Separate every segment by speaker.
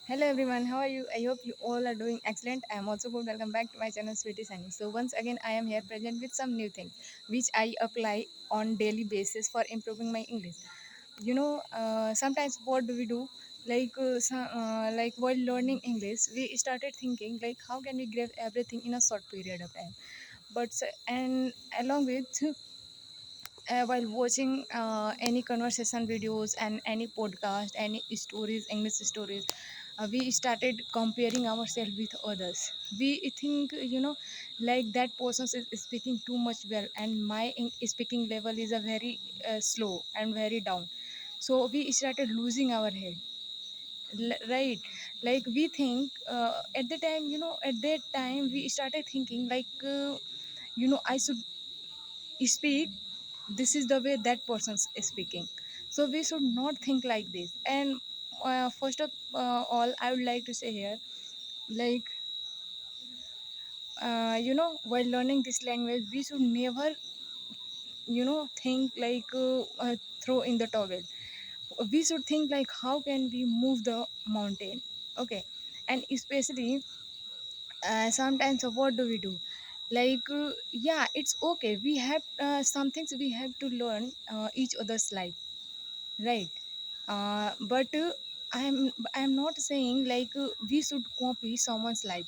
Speaker 1: Hello everyone, how are you? I hope you all are doing excellent. I am also good. Welcome back to my channel Sweetie Sunny. So once again I am here present with some new things which I apply on daily basis for improving my English. Sometimes what do we do? Like while learning English, we started thinking like how can we grab everything in a short period of time. And along with while watching any conversation videos and any podcast, any stories, English stories, we started comparing ourselves with others. We think, like that person is speaking too much well, and my speaking level is a very slow and very down. So we started losing our head, right? Like we think at the time, at that time we started thinking like, I should speak this is the way that person is speaking. So we should not think like this. And first of all, I would like to say here, like, while learning this language, we should never, think like throw in the towel. We should think like how can we move the mountain. Okay. And especially sometimes what do we do, like yeah, it's okay, we have some things we have to learn each other's life, right? But I'm not saying like we should copy someone's life,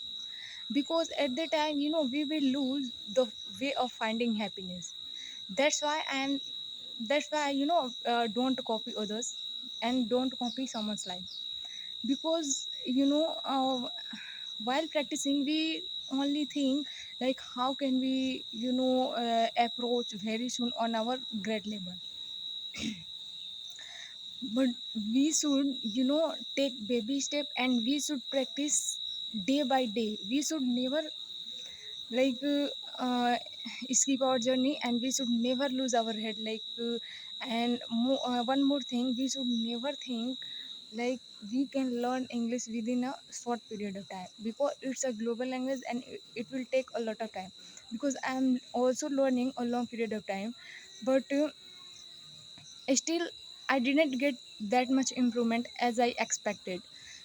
Speaker 1: because at the time, we will lose the way of finding happiness. That's why don't copy others and don't copy someone's life. Because while practicing, we only think like how can we approach very soon on our grade level. But we should take baby step, and we should practice day by day. We should never like skip our journey, and we should never lose our head, like one more thing, we should never think like we can learn English within a short period of time, because it's a global language and it will take a lot of time. Because I'm also learning a long period of time, but still I didn't get that much improvement as I expected.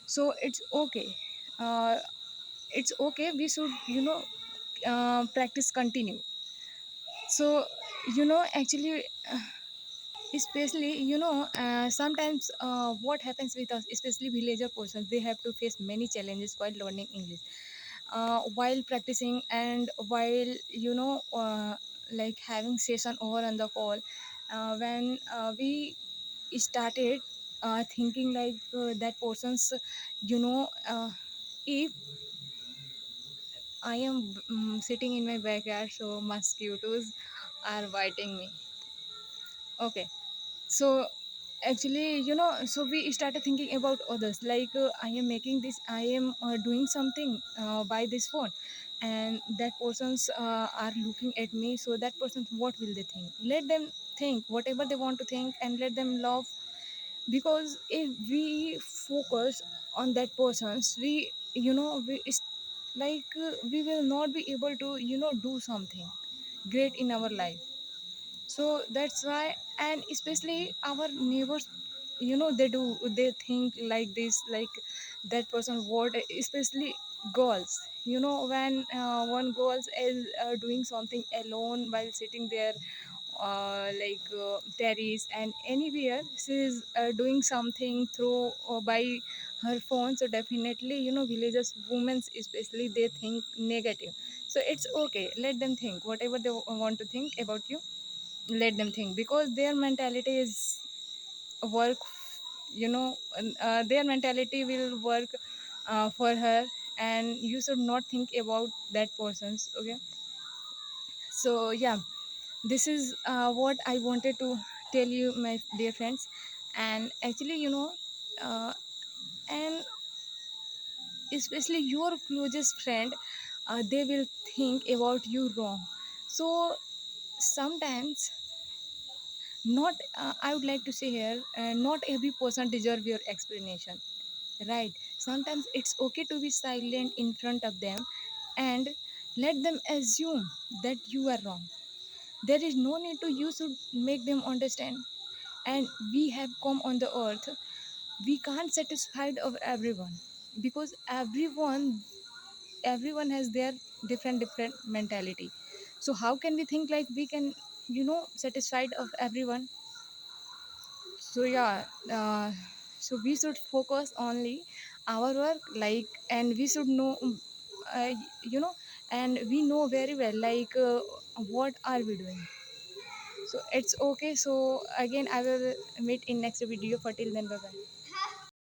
Speaker 1: So it's okay. uh, it's okay, we should practice continue. So actually, especially sometimes what happens with us, especially villager persons, they have to face many challenges while learning English, while practicing, and while like having session over on the call. When we started thinking like that person's, you know uh, if I am sitting in my backyard, so mosquitoes are biting me. Okay. So actually, so we started thinking about others, like I am making this, I am doing something by this phone, and that persons are looking at me. So that person, what will they think? Let them think whatever they want to think, and let them love. Because if we focus on that person's, we you know we it's like we will not be able to do something great in our life. So that's why. And especially our neighbors, they think like this, like that person, what, especially girls, when one girl is doing something alone while sitting there, terrace and anywhere, she is doing something through by her phone. So definitely, villages women especially, they think negative. So it's okay, let them think whatever they want to think about you. Let them think, because their mentality is work, their mentality will work for her, and you should not think about that person's. Okay. So yeah, this is what I wanted to tell you, my dear friends. And actually, uh, and especially your closest friend, they will think about you wrong. So sometimes, not I would like to say here, not every person deserve your explanation, right? Sometimes it's okay to be silent in front of them, and let them assume that you are wrong. There is no need to you should make them understand. And we have come on the earth, we can't satisfy of everyone. because everyone has their different mentality. So how can we think like we can satisfied of everyone? So yeah, so we should focus only our work, like, and we should know uh, you know and we know very well, like, what are we doing. So it's okay. So again, I will meet in next video. For till then, bye bye.